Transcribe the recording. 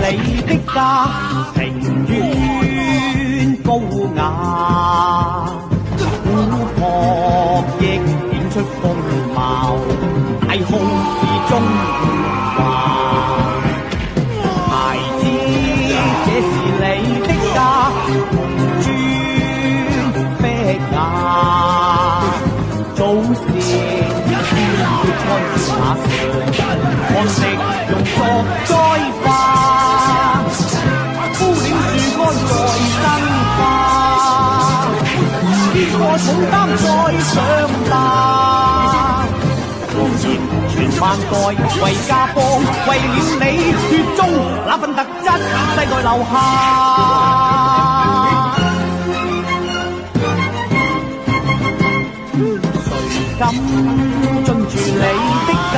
你的家，庭院高雅，古朴亦顯出風貌，大好是中華。孩子，這是你的家，紅磚碧瓦，早先天血乾瓦上，看食用作栽花，枯了樹幹再生花，邊個重擔再長大？故業傳萬代，為家邦，為了你血中那份特質，世代留下。誰敢進駐你的家？